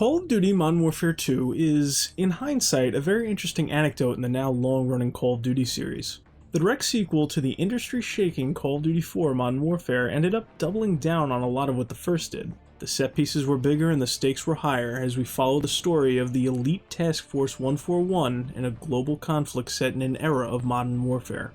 Call of Duty Modern Warfare 2 is, in hindsight, a very interesting anecdote in the now long-running Call of Duty series. The direct sequel to the industry-shaking Call of Duty 4 Modern Warfare ended up doubling down on a lot of what the first did. The set pieces were bigger and the stakes were higher as we follow the story of the elite Task Force 141 in a global conflict set in an era of modern warfare.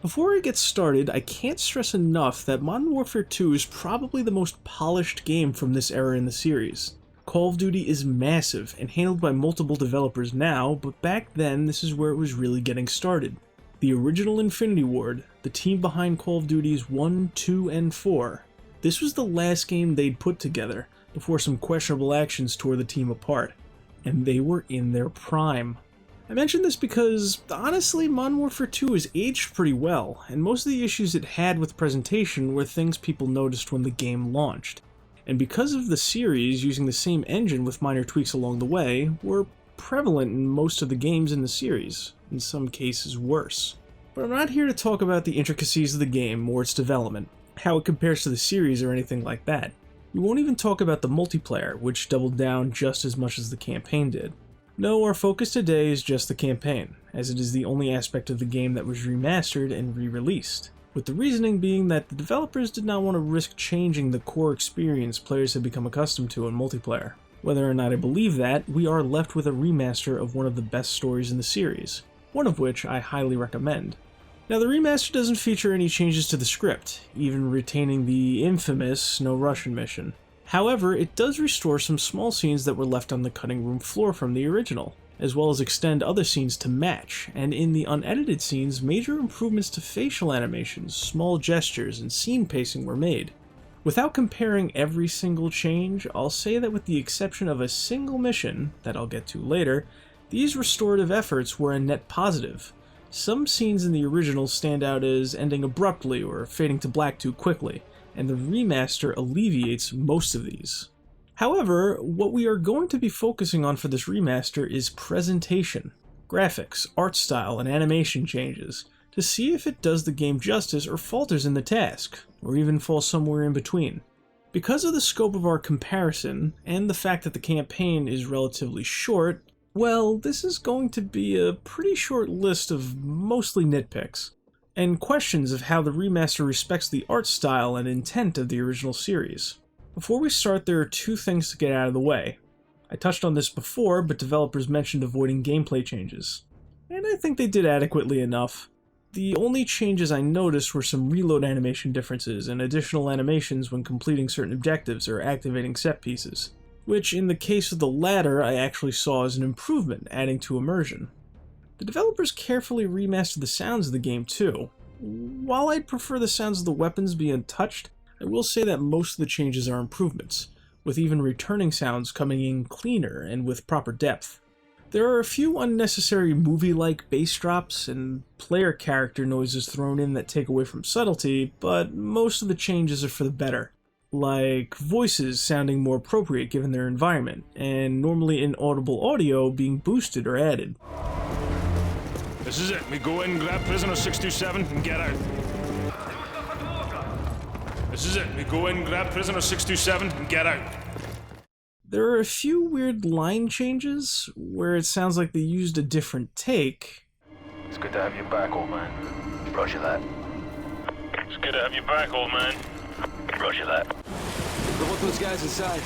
Before I get started, I can't stress enough that Modern Warfare 2 is probably the most polished game from this era in the series. Call of Duty is massive and handled by multiple developers now, but back then this is where it was really getting started. The original Infinity Ward, the team behind Call of Duties 1, 2, and 4, this was the last game they'd put together before some questionable actions tore the team apart, and they were in their prime. I mention this because, honestly, Modern Warfare 2 has aged pretty well, and most of the issues it had with presentation were things people noticed when the game launched. And because of the series using the same engine with minor tweaks along the way, were prevalent in most of the games in the series, in some cases worse. But I'm not here to talk about the intricacies of the game or its development, how it compares to the series or anything like that. We won't even talk about the multiplayer, which doubled down just as much as the campaign did. No, our focus today is just the campaign, as it is the only aspect of the game that was remastered and re-released, with the reasoning being that the developers did not want to risk changing the core experience players had become accustomed to in multiplayer. Whether or not I believe that, we are left with a remaster of one of the best stories in the series, one of which I highly recommend. Now, the remaster doesn't feature any changes to the script, even retaining the infamous No Russian mission. However, it does restore some small scenes that were left on the cutting room floor from the original, as well as extend other scenes to match, and in the unedited scenes, major improvements to facial animations, small gestures, and scene pacing were made. Without comparing every single change, I'll say that with the exception of a single mission, that I'll get to later, these restorative efforts were a net positive. Some scenes in the original stand out as ending abruptly or fading to black too quickly, and the remaster alleviates most of these. However, what we are going to be focusing on for this remaster is presentation, graphics, art style, and animation changes, to see if it does the game justice or falters in the task, or even falls somewhere in between. Because of the scope of our comparison, and the fact that the campaign is relatively short, well, this is going to be a pretty short list of mostly nitpicks, and questions of how the remaster respects the art style and intent of the original series. Before we start, there are two things to get out of the way. I touched on this before, but developers mentioned avoiding gameplay changes, and I think they did adequately enough. The only changes I noticed were some reload animation differences and additional animations when completing certain objectives or activating set pieces, which in the case of the latter I actually saw as an improvement, adding to immersion. The developers carefully remastered the sounds of the game too. While I'd prefer the sounds of the weapons be untouched, I will say that most of the changes are improvements, with even returning sounds coming in cleaner and with proper depth. There are a few unnecessary movie-like bass drops and player character noises thrown in that take away from subtlety, but most of the changes are for the better, like voices sounding more appropriate given their environment, and normally inaudible audio being boosted or added. This is it. We go in, grab prisoner 627, and get out. This is it. We go in, grab prisoner 627, and get out. There are a few weird line changes, where it sounds like they used a different take. It's good to have you back, old man. Roger that. It's good to have you back, old man. Roger that. I want those guys inside.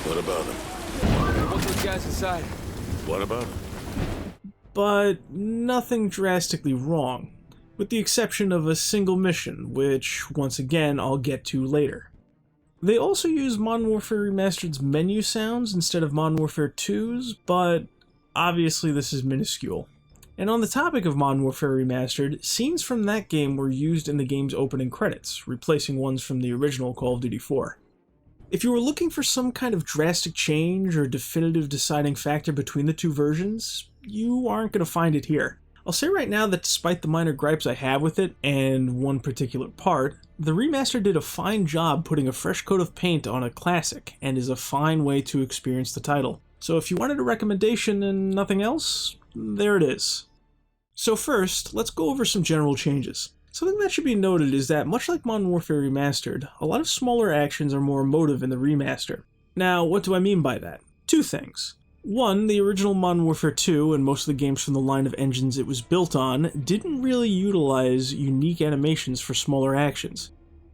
What about them? I want those guys inside. What about them? But nothing drastically wrong, with the exception of a single mission, which, once again, I'll get to later. They also use Modern Warfare Remastered's menu sounds instead of Modern Warfare 2's, but obviously this is minuscule. And on the topic of Modern Warfare Remastered, scenes from that game were used in the game's opening credits, replacing ones from the original Call of Duty 4. If you were looking for some kind of drastic change or definitive deciding factor between the two versions, you aren't going to find it here. I'll say right now that despite the minor gripes I have with it, and one particular part, the remaster did a fine job putting a fresh coat of paint on a classic, and is a fine way to experience the title. So if you wanted a recommendation and nothing else, there it is. So first, let's go over some general changes. Something that should be noted is that, much like Modern Warfare Remastered, a lot of smaller actions are more emotive in the remaster. Now, what do I mean by that? Two things. One, the original Modern Warfare 2 and most of the games from the line of engines it was built on didn't really utilize unique animations for smaller actions.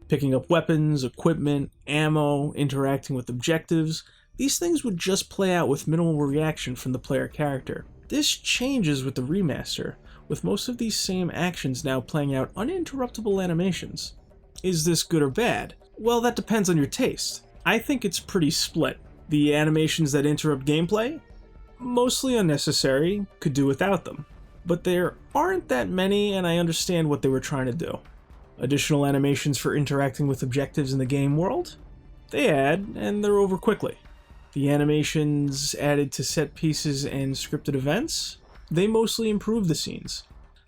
Picking up weapons, equipment, ammo, interacting with objectives, these things would just play out with minimal reaction from the player character. This changes with the remaster, with most of these same actions now playing out uninterruptible animations. Is this good or bad? Well, that depends on your taste. I think it's pretty split. The animations that interrupt gameplay? Mostly unnecessary, could do without them. But there aren't that many, and I understand what they were trying to do. Additional animations for interacting with objectives in the game world? They add, and they're over quickly. The animations added to set pieces and scripted events? They mostly improve the scenes.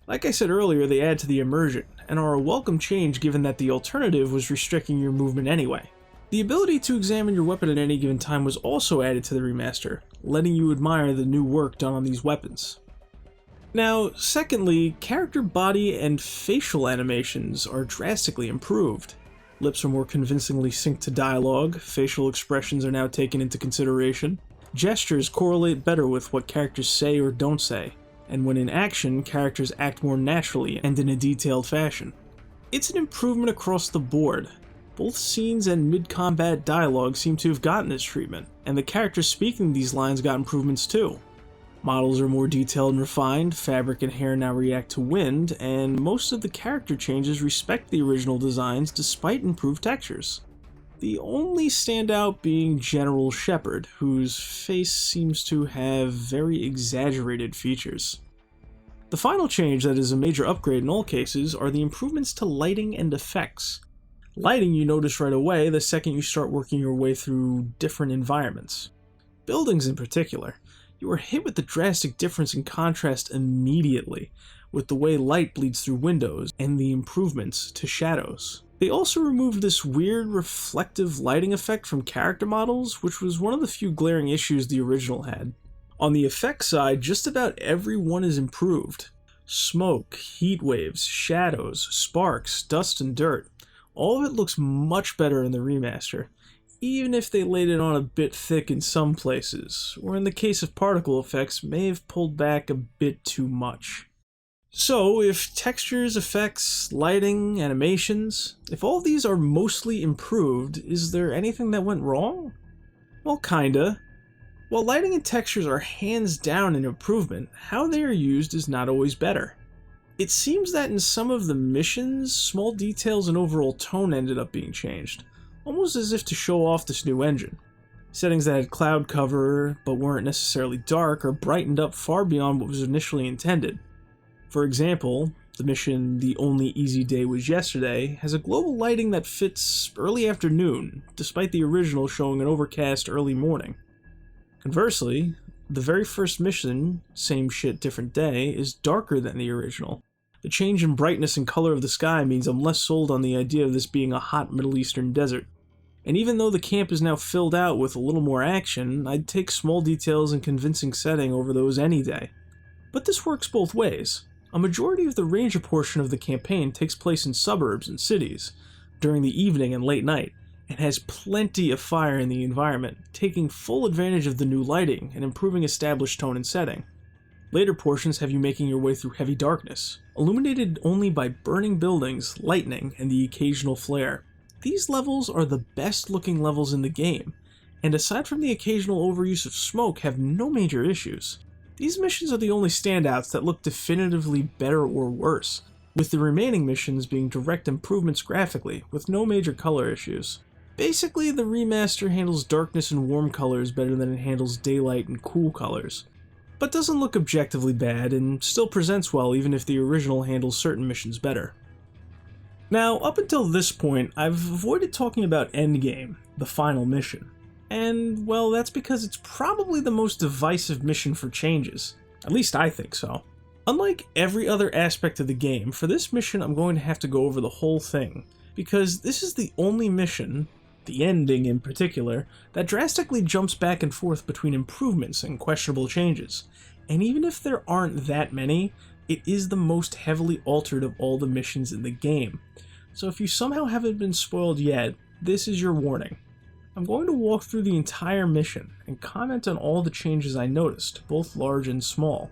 Like I said earlier, they add to the immersion, and are a welcome change given that the alternative was restricting your movement anyway. The ability to examine your weapon at any given time was also added to the remaster, letting you admire the new work done on these weapons. Now, secondly, character body and facial animations are drastically improved. Lips are more convincingly synced to dialogue, facial expressions are now taken into consideration, gestures correlate better with what characters say or don't say, and when in action, characters act more naturally and in a detailed fashion. It's an improvement across the board. Both scenes and mid-combat dialogue seem to have gotten this treatment, and the characters speaking these lines got improvements too. Models are more detailed and refined, fabric and hair now react to wind, and most of the character changes respect the original designs despite improved textures. The only standout being General Shepard, whose face seems to have very exaggerated features. The final change that is a major upgrade in all cases are the improvements to lighting and effects. Lighting you notice right away the second you start working your way through different environments. Buildings in particular, you are hit with the drastic difference in contrast immediately, with the way light bleeds through windows and the improvements to shadows. They also removed this weird reflective lighting effect from character models, which was one of the few glaring issues the original had. On the effects side, just about every one is improved. Smoke, heat waves, shadows, sparks, dust and dirt. All of it looks much better in the remaster, even if they laid it on a bit thick in some places, or in the case of particle effects, may have pulled back a bit too much. So, if textures, effects, lighting, animations, if all these are mostly improved, is there anything that went wrong? Well, kinda. While lighting and textures are hands down an improvement, how they are used is not always better. It seems that in some of the missions, small details and overall tone ended up being changed, almost as if to show off this new engine. Settings that had cloud cover, but weren't necessarily dark, are brightened up far beyond what was initially intended. For example, the mission The Only Easy Day Was Yesterday has a global lighting that fits early afternoon, despite the original showing an overcast early morning. Conversely, the very first mission, Same Shit Different Day, is darker than the original. The change in brightness and color of the sky means I'm less sold on the idea of this being a hot Middle Eastern desert. And even though the camp is now filled out with a little more action, I'd take small details and convincing setting over those any day. But this works both ways. A majority of the Ranger portion of the campaign takes place in suburbs and cities, during the evening and late night, and has plenty of fire in the environment, taking full advantage of the new lighting and improving established tone and setting. Later portions have you making your way through heavy darkness, illuminated only by burning buildings, lightning, and the occasional flare. These levels are the best looking levels in the game, and aside from the occasional overuse of smoke, have no major issues. These missions are the only standouts that look definitively better or worse, with the remaining missions being direct improvements graphically, with no major color issues. Basically, the remaster handles darkness and warm colors better than it handles daylight and cool colors, but doesn't look objectively bad and still presents well even if the original handles certain missions better. Now, up until this point, I've avoided talking about Endgame, the final mission. And, well, that's because it's probably the most divisive mission for changes. At least I think so. Unlike every other aspect of the game, for this mission I'm going to have to go over the whole thing, because this is the only mission, the ending in particular, that drastically jumps back and forth between improvements and questionable changes. And even if there aren't that many, it is the most heavily altered of all the missions in the game. So if you somehow haven't been spoiled yet, this is your warning. I'm going to walk through the entire mission and comment on all the changes I noticed, both large and small.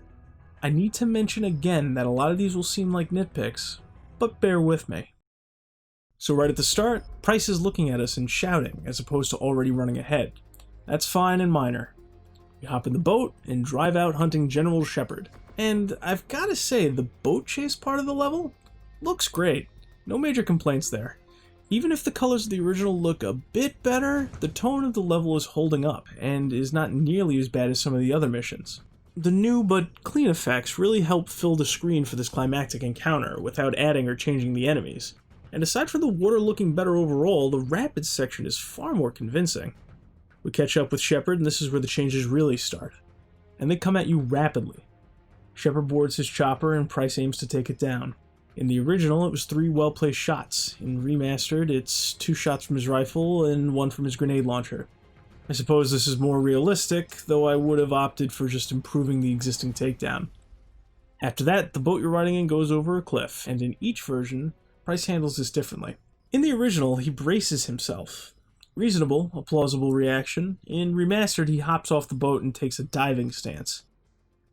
I need to mention again that a lot of these will seem like nitpicks, but bear with me. So right at the start, Price is looking at us and shouting as opposed to already running ahead. That's fine and minor. We hop in the boat and drive out hunting General Shepard. And I've gotta say, the boat chase part of the level looks great. No major complaints there. Even if the colors of the original look a bit better, the tone of the level is holding up and is not nearly as bad as some of the other missions. The new but clean effects really help fill the screen for this climactic encounter without adding or changing the enemies. And aside from the water looking better overall, the rapids section is far more convincing. We catch up with Shepard, and this is where the changes really start. And they come at you rapidly. Shepard boards his chopper, and Price aims to take it down. In the original, it was 3 well-placed shots. In Remastered, it's 2 shots from his rifle and 1 from his grenade launcher. I suppose this is more realistic, though I would have opted for just improving the existing takedown. After that, the boat you're riding in goes over a cliff, and in each version, Price handles this differently. In the original, he braces himself. Reasonable, a plausible reaction. In Remastered, he hops off the boat and takes a diving stance.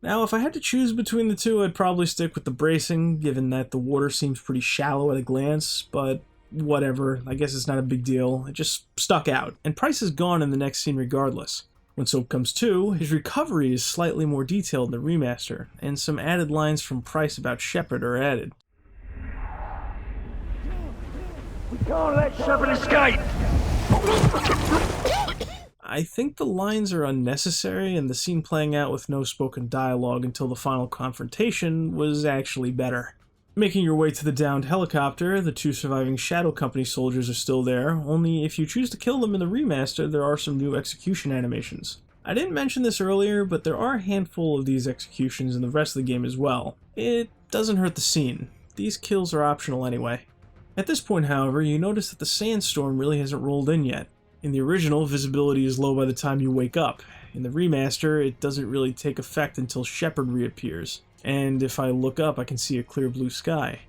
Now, if I had to choose between the two, I'd probably stick with the bracing, given that the water seems pretty shallow at a glance, but whatever, I guess it's not a big deal. It just stuck out, and Price is gone in the next scene regardless. When Soap comes to, his recovery is slightly more detailed in the remaster, and some added lines from Price about Shepard are added. We can't let Shepard escape! I think the lines are unnecessary, and the scene playing out with no spoken dialogue until the final confrontation was actually better. Making your way to the downed helicopter, the 2 surviving Shadow Company soldiers are still there, only if you choose to kill them in the remaster, there are some new execution animations. I didn't mention this earlier, but there are a handful of these executions in the rest of the game as well. It doesn't hurt the scene. These kills are optional anyway. At this point, however, you notice that the sandstorm really hasn't rolled in yet. In the original, visibility is low by the time you wake up. In the remaster, it doesn't really take effect until Shepard reappears, and if I look up, I can see a clear blue sky.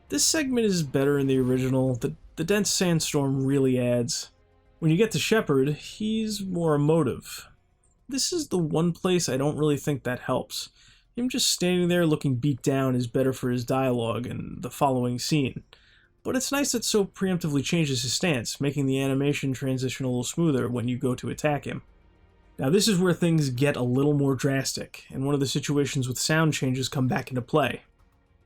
This segment is better in the original. The dense sandstorm really adds. When you get to Shepard, he's more emotive. This is the one place I don't really think that helps. Him just standing there looking beat down is better for his dialogue and the following scene. But it's nice that Soap preemptively changes his stance, making the animation transition a little smoother when you go to attack him. Now this is where things get a little more drastic, and one of the situations with sound changes come back into play.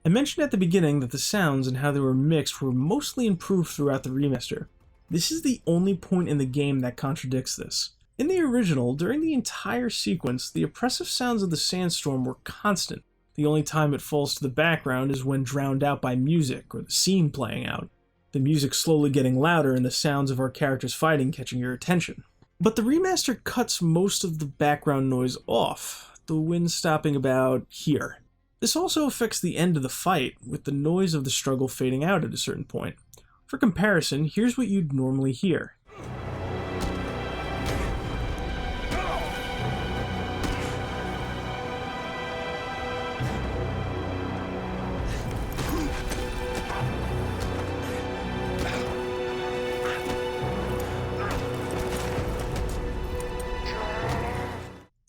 I mentioned at the beginning that the sounds and how they were mixed were mostly improved throughout the remaster. This is the only point in the game that contradicts this. In the original, during the entire sequence, the oppressive sounds of the sandstorm were constant. The only time it falls to the background is when drowned out by music or the scene playing out. The music slowly getting louder and the sounds of our characters fighting catching your attention. But the remaster cuts most of the background noise off, the wind stopping about here. This also affects the end of the fight, with the noise of the struggle fading out at a certain point. For comparison, here's what you'd normally hear.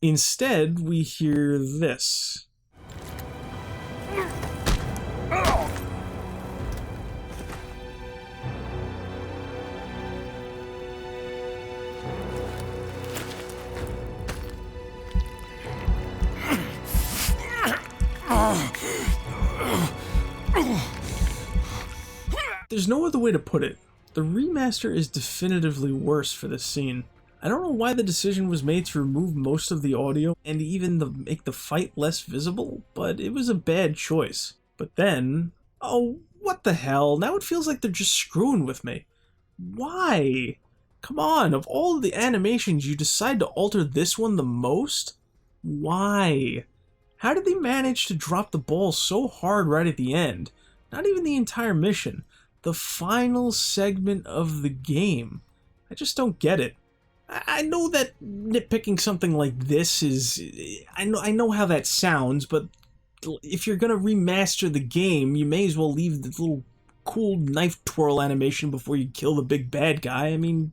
Instead, we hear this. There's no other way to put it. The remaster is definitively worse for this scene. I don't know why the decision was made to remove most of the audio and even make the fight less visible, but it was a bad choice. But then, oh, what the hell? Now it feels like they're just screwing with me. Why? Come on, of all of the animations, you decide to alter this one the most? Why? How did they manage to drop the ball so hard right at the end? Not even the entire mission. The final segment of the game. I just don't get it. I know that nitpicking something like this is... I know how that sounds, but if you're gonna remaster the game, you may as well leave the little cool knife twirl animation before you kill the big bad guy. I mean,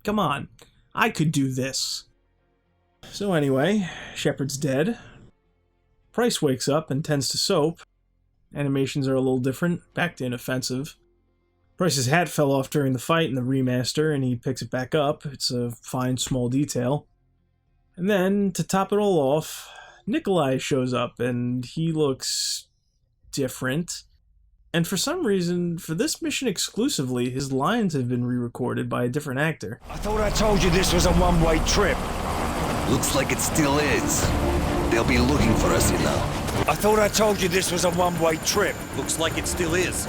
come on. I could do this. So anyway, Shepard's dead. Price wakes up and tends to soap. Animations are a little different, back to inoffensive. Price's hat fell off during the fight in the remaster, and he picks it back up. It's a fine, small detail. And then, to top it all off, Nikolai shows up, and he looks different. And for some reason, for this mission exclusively, his lines have been re-recorded by a different actor. I thought I told you this was a one-way trip. Looks like it still is. They'll be looking for us, you know. I thought I told you this was a one-way trip. Looks like it still is.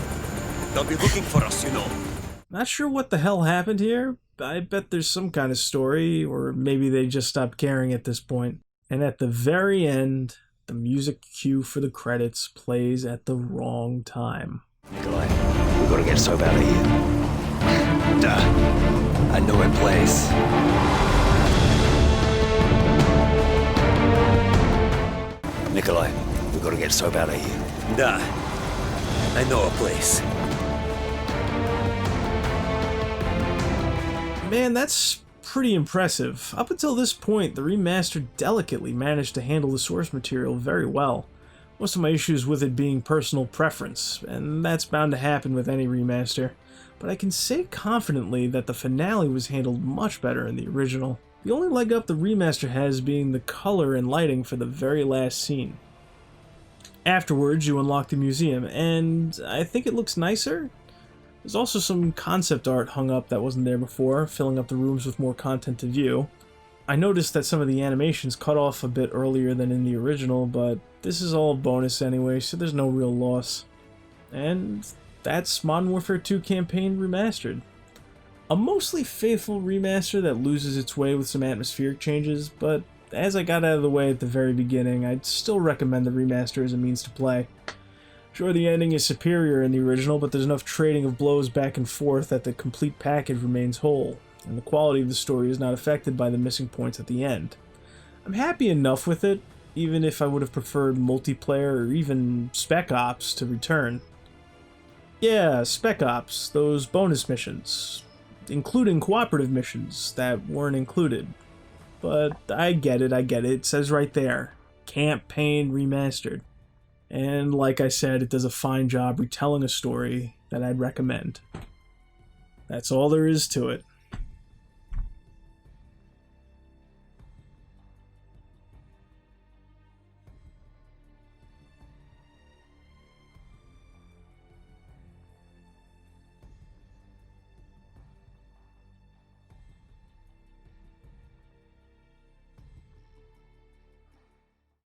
They'll be looking for us, you know. Not sure what the hell happened here. I bet there's some kind of story, or maybe they just stopped caring at this point. And at the very end, the music cue for the credits plays at the wrong time. Nikolai, we gotta get Soap out of here. Duh. I know a place. Nikolai, we gotta get Soap out of here. Duh. I know a place. Man, that's pretty impressive. Up until this point, the remaster delicately managed to handle the source material very well. Most of my issues with it being personal preference, and that's bound to happen with any remaster. But I can say confidently that the finale was handled much better in the original. The only leg up the remaster has being the color and lighting for the very last scene. Afterwards, you unlock the museum, and I think it looks nicer. There's also some concept art hung up that wasn't there before, filling up the rooms with more content to view. I noticed that some of the animations cut off a bit earlier than in the original, but this is all bonus anyway, so there's no real loss. And that's Modern Warfare 2 Campaign Remastered. A mostly faithful remaster that loses its way with some atmospheric changes, but as I got out of the way at the very beginning, I'd still recommend the remaster as a means to play. Sure, the ending is superior in the original, but there's enough trading of blows back and forth that the complete package remains whole, and the quality of the story is not affected by the missing points at the end. I'm happy enough with it, even if I would have preferred multiplayer or even Spec Ops to return. Yeah, Spec Ops, those bonus missions, including cooperative missions that weren't included. But I get it, it says right there, Campaign Remastered. And like I said, it does a fine job retelling a story that I'd recommend. That's all there is to it.